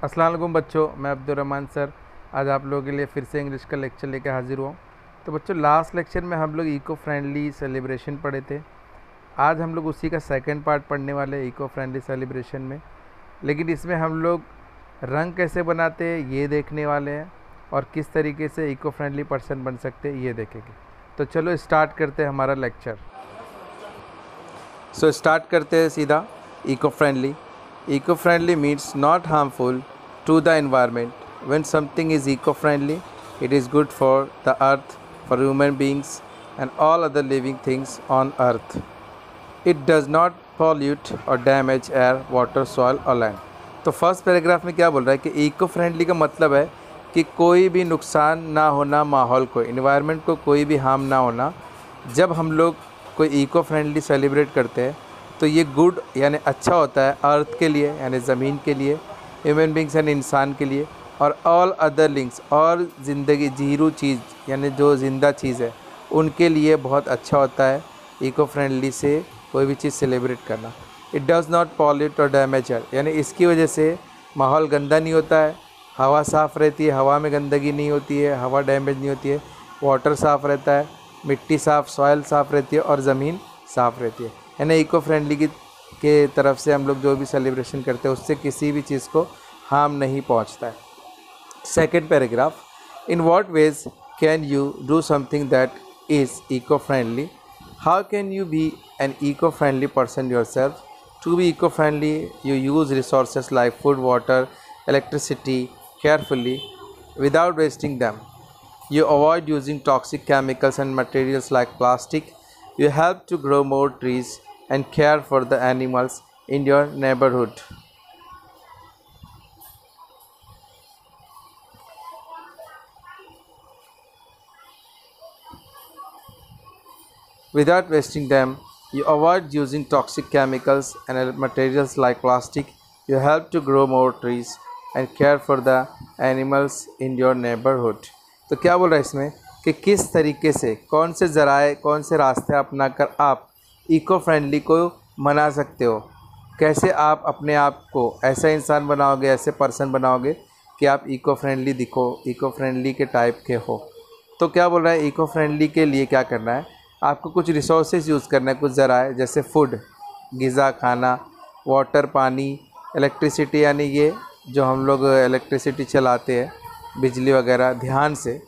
अस्सलाम वालेकुम बच्चों, मैं अब्दुर्रहमान सर आज आप लोगों के लिए फिर से इंग्लिश का लेक्चर लेकर हाजिर हुआ हूँ। तो बच्चों, लास्ट लेक्चर में हम लोग इको फ्रेंडली सेलिब्रेशन पढ़े थे। आज हम लोग उसी का सेकंड पार्ट पढ़ने वाले हैं इको फ्रेंडली सेलिब्रेशन में। लेकिन इसमें हम लोग रंग कैसे बनाते हैं ये देखने वाले हैं, और किस तरीके से इको फ्रेंडली पर्सन बन सकते हैं ये देखेंगे। तो चलो स्टार्ट करते हैं हमारा लेक्चर। सो स्टार्ट करते हैं सीधा। Eco friendly means not harmful to the environment. When something is eco-friendly, it is good for the earth, for human beings and all other living things on earth. It does not pollute or damage air, water, soil or land. तो first paragraph में क्या बोल रहा है कि eco friendly का मतलब है कि कोई भी नुकसान ना होना माहौल को, इन्वायरमेंट को कोई भी हार्म ना होना। जब हम लोग कोई इको फ्रेंडली सेलिब्रेट करते हैं तो ये गुड यानी अच्छा होता है अर्थ के लिए यानी ज़मीन के लिए, ह्यूमन बींग्स यानी इंसान के लिए, और ऑल अदर लिंक्स और ज़िंदगी जीरू चीज़ यानी जो ज़िंदा चीज़ है उनके लिए बहुत अच्छा होता है इको फ्रेंडली से कोई भी चीज़ सेलिब्रेट करना। इट डज़ नॉट पॉल्यूट और डैमेज एयर, यानी इसकी वजह से माहौल गंदा नहीं होता है, हवा साफ़ रहती है, हवा में गंदगी नहीं होती है, हवा डैमेज नहीं होती है, वाटर साफ़ रहता है, मिट्टी साफ़, सॉइल साफ़ रहती है और ज़मीन साफ़ रहती है। यानी इको फ्रेंडली के तरफ से हम लोग जो भी सेलिब्रेशन करते हैं उससे किसी भी चीज़ को हार्म नहीं पहुंचता है। Second paragraph, in what ways can you do something that is eco friendly? How can you be an eco friendly person yourself? To be eco friendly you use resources like food, water, electricity carefully without wasting them. You avoid using toxic chemicals and materials like plastic. You help to grow more trees and care for the animals in your neighborhood. Without wasting them, you avoid using toxic chemicals and materials like plastic. You help to grow more trees and care for the animals in your neighborhood. तो क्या बोल रहा है इसमें कि किस तरीके से, कौन से ज़राए, कौन से रास्ते अपना कर आप इको फ्रेंडली को मना सकते हो, कैसे आप अपने आप को ऐसा इंसान बनाओगे, ऐसे पर्सन बनाओगे कि आप इको फ्रेंडली दिखो, इको फ्रेंडली के टाइप के हो। तो क्या बोल रहा है, इको फ्रेंडली के लिए क्या करना है, आपको कुछ रिसोर्सेज यूज़ करना है, कुछ ज़राए जैसे फूड, ग़िज़ा खाना, वाटर पानी, इलेक्ट्रिसिटी यानी ये जो हम लोग इलेक्ट्रिसिटी चलाते हैं, बिजली वगैरह, ध्यान से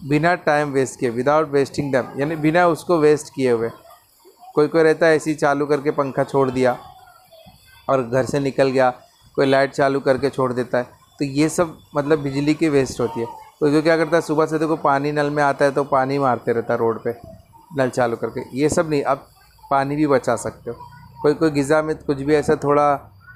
बिना टाइम वेस्ट किए, विदाउट वेस्टिंग दैम यानी बिना उसको वेस्ट किए हुए। कोई कोई रहता है ऐसे ही चालू करके पंखा छोड़ दिया और घर से निकल गया, कोई लाइट चालू करके छोड़ देता है, तो ये सब मतलब बिजली की वेस्ट होती है। कोई कोई क्या करता है, सुबह से देखो पानी नल में आता है तो पानी मारते रहता है रोड पे नल चालू करके, ये सब नहीं, आप पानी भी बचा सकते हो। कोई कोई ग़िज़ा में कुछ भी ऐसा थोड़ा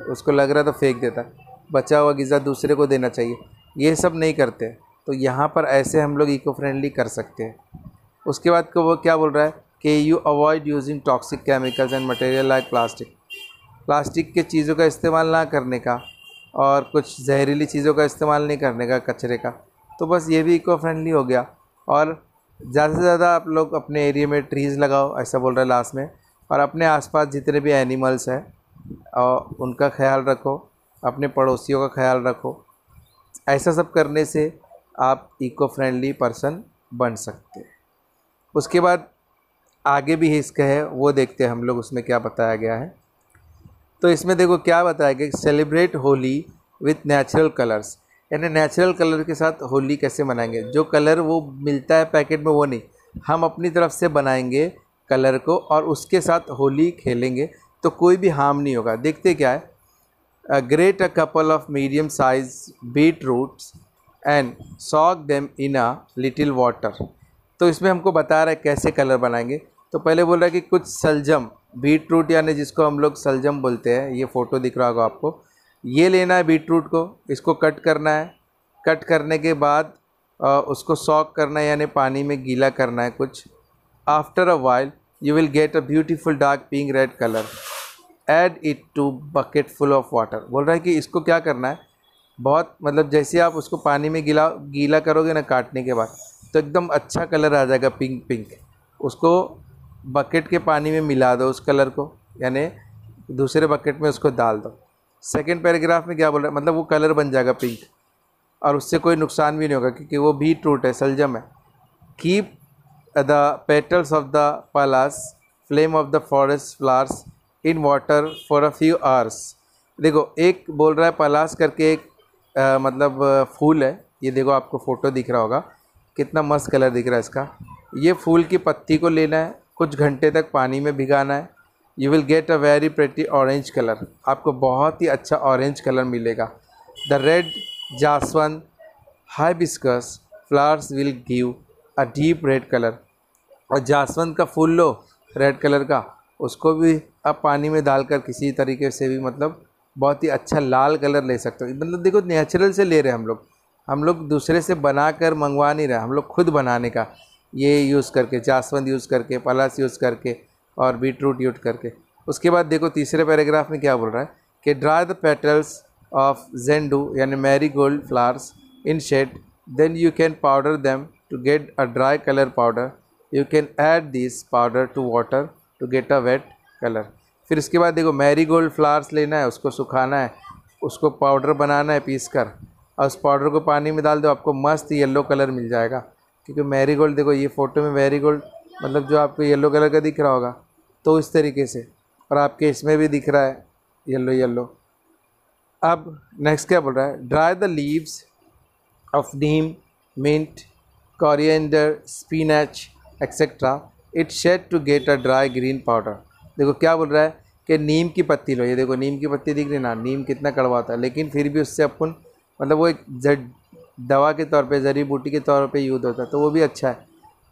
उसको लग रहा है तो फेंक देता है, बचा हुआ ग़िज़ा दूसरे को देना चाहिए, ये सब नहीं करते। तो यहाँ पर ऐसे हम लोग इको फ्रेंडली कर सकते हैं। उसके बाद को वो क्या बोल रहा है कि you avoid using toxic chemicals and material like plastic, plastic के चीज़ों का इस्तेमाल ना करने का और कुछ जहरीली चीज़ों का इस्तेमाल नहीं करने का, कचरे का। तो बस ये भी इको फ्रेंडली हो गया। और ज़्यादा से ज़्यादा आप लोग अपने एरिया में ट्रीज़ लगाओ, ऐसा बोल रहा है लास्ट में, और अपने आसपास जितने भी एनिमल्स हैं और उनका ख्याल रखो, अपने पड़ोसियों का ख्याल रखो। ऐसा सब करने से आप इको फ्रेंडली पर्सन बन सकते हैं। उसके बाद आगे भी इसका है, वो देखते हैं हम लोग उसमें क्या बताया गया है। तो इसमें देखो क्या बताया गया, celebrate Holi with natural colours, यानी नेचुरल कलर के साथ होली कैसे मनाएंगे। जो कलर वो मिलता है पैकेट में वो नहीं, हम अपनी तरफ से बनाएंगे कलर को और उसके साथ होली खेलेंगे तो कोई भी हार्म नहीं होगा। देखते क्या है, grate a couple of medium size beetroots and soak them in a little water। तो इसमें हमको बता रहा है कैसे कलर बनाएंगे। तो पहले बोल रहा है कि कुछ सलजम, बीटरूट यानी जिसको हम लोग सलजम बोलते हैं, ये फ़ोटो दिख रहा होगा आपको, ये लेना है बीटरूट को, इसको कट करना है, कट करने के बाद उसको सॉक करना है यानी पानी में गीला करना है कुछ। After a while you will get a beautiful dark pink red colour, add it to bucket full of water. बोल रहा है कि इसको क्या करना है, बहुत मतलब जैसे आप उसको पानी में गीला करोगे ना काटने के बाद, तो एकदम अच्छा कलर आ जाएगा पिंक पिंक। उसको बकेट के पानी में मिला दो उस कलर को, यानी दूसरे बकेट में उसको डाल दो। सेकेंड पैराग्राफ में क्या बोल रहा है, मतलब वो कलर बन जाएगा पिंक और उससे कोई नुकसान भी नहीं होगा क्योंकि वो बीटरूट है, सलजम है। Keep the petals of the palash flame of the forest flowers in water for a few hours. देखो एक बोल रहा है पलास करके एक मतलब फूल है, ये देखो आपको फ़ोटो दिख रहा होगा, कितना मस्त कलर दिख रहा है इसका। ये फूल की पत्ती को लेना है, कुछ घंटे तक पानी में भिगाना है। You will get a very pretty orange colour, आपको बहुत ही अच्छा ऑरेंज कलर मिलेगा। The red jaswant hibiscus flowers will give a deep red colour. और जासवंत का फूल लो रेड कलर का, उसको भी आप पानी में डालकर किसी तरीके से भी मतलब बहुत ही अच्छा लाल कलर ले सकते हो। मतलब देखो नेचुरल से ले रहे हैं हम लोग दूसरे से बना कर मंगवा नहीं रहे, हम लोग खुद बनाने का ये यूज़ करके, जासवंत यूज़ करके, पलास यूज़ करके और बीटरूट यूज़ करके। उसके बाद देखो तीसरे पैराग्राफ में क्या बोल रहा है कि dry the petals of gendu यानी marigold flowers in shade, then you can powder them to get a dry colour powder. You can add this powder to water to get a wet colour. फिर इसके बाद देखो Marie Gold flowers लेना है, उसको सुखाना है, उसको पाउडर बनाना है पीस कर, और उस पाउडर को पानी में डाल दो, आपको मस्त येलो कलर मिल जाएगा। क्योंकि मैरी गोल्ड देखो ये फ़ोटो में मैरी गोल्ड मतलब जो आपको येलो कलर का दिख रहा होगा, तो इस तरीके से, और आपके इसमें भी दिख रहा है येलो येलो। अब नेक्स्ट क्या बोल रहा है, dry the leaves of neem, mint, coriander, spinach etcetera it shade to get a dry green powder. देखो क्या बोल रहा है कि नीम की पत्ती लो, ये देखो नीम की पत्ती दिख रही ना, नीम कितना कड़वा होता है, लेकिन फिर भी उससे अपन मतलब वो एक दवा के तौर पे, जड़ी बूटी के तौर पे यूज़ होता है, तो वो भी अच्छा है।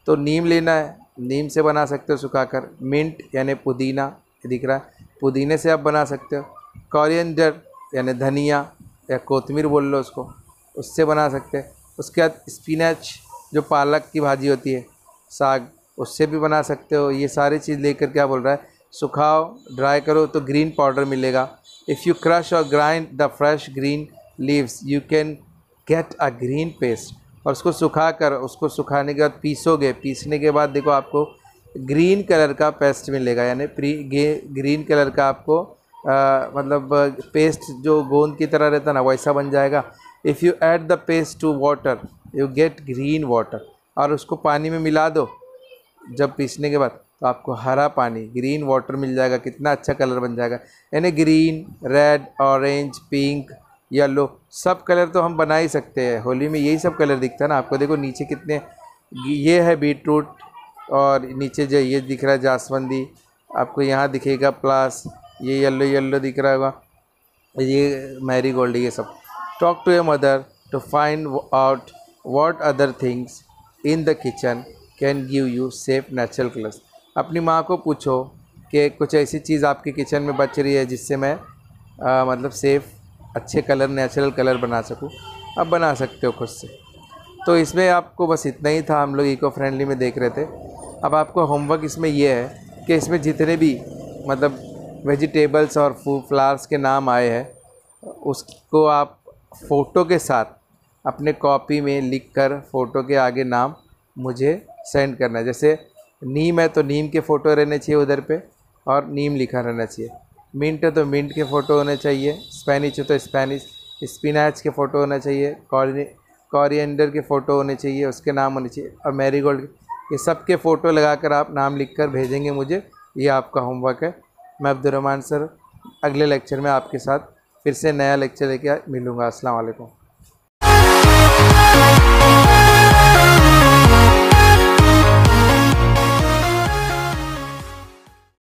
तो नीम लेना है, नीम से बना सकते हो सुखाकर। मिंट यानी पुदीना, ये दिख रहा है, पुदीने से आप बना सकते हो। कोरिएंडर यानी धनिया या कोतमीर बोल लो उसको, उससे बना सकते हैं। उसके बाद स्पिनच जो पालक की भाजी होती है, साग, उससे भी बना सकते हो। ये सारी चीज़ लेकर क्या बोल रहा है, सुखाओ, ड्राई करो तो ग्रीन पाउडर मिलेगा। इफ़ यू क्रश और grind the fresh green leaves you can get a green pest. और उसको सुखा कर, उसको सुखाने के बाद पीसोगे, पीसने के बाद देखो आपको ग्रीन कलर का पेस्ट मिलेगा, यानी ग्रीन कलर का आपको मतलब पेस्ट जो गोंद की तरह रहता है ना, वैसा बन जाएगा। If you add the paste to water you get green water. और उसको पानी में मिला दो जब पीसने के बाद, तो आपको हरा पानी, ग्रीन वाटर मिल जाएगा। कितना अच्छा कलर बन जाएगा, यानी green, red, orange, pink, yellow, सब कलर तो हम बना ही सकते हैं। होली में यही सब कलर दिखता है ना आपको। देखो नीचे कितने, ये है बीटरूट, और नीचे जो ये दिख रहा है जासवंदी, आपको यहाँ दिखेगा प्लस, ये येलो येलो दिख रहा होगा, ये मैरी गोल्ड, ये सब। Talk to your mother to find out what other things in the kitchen can give you safe natural colours. अपनी माँ को पूछो कि कुछ ऐसी चीज़ आपके किचन में बच रही है जिससे मैं मतलब सेफ़ अच्छे कलर, नेचुरल कलर बना सकूँ। अब बना सकते हो खुद से। तो इसमें आपको बस इतना ही था, हम लोग इको फ्रेंडली में देख रहे थे। अब आपको होमवर्क इसमें ये है कि इसमें जितने भी मतलब वेजिटेबल्स और फ्लावर्स के नाम आए हैं, उसको आप फ़ोटो के साथ अपने कॉपी में लिखकर फ़ोटो के आगे नाम मुझे सेंड करना है। जैसे नीम है तो नीम के फ़ोटो रहने चाहिए उधर पे, और नीम लिखा रहना चाहिए। मिंट है तो मिंट के फ़ोटो होने चाहिए, स्पेनिश है तो स्पेनिश, स्पिनच के फ़ोटो होना चाहिए, कोरिएंडर के फ़ोटो होने चाहिए, उसके नाम होने चाहिए, और मैरीगोल्ड, ये सब के फ़ोटो लगाकर आप नाम लिखकर भेजेंगे मुझे। ये आपका होमवर्क है। मैं अब्दुर्रहमान सर अगले लेक्चर में आपके साथ फिर से नया लेक्चर लेके मिलूँगा। अस्सलाम वालेकुम।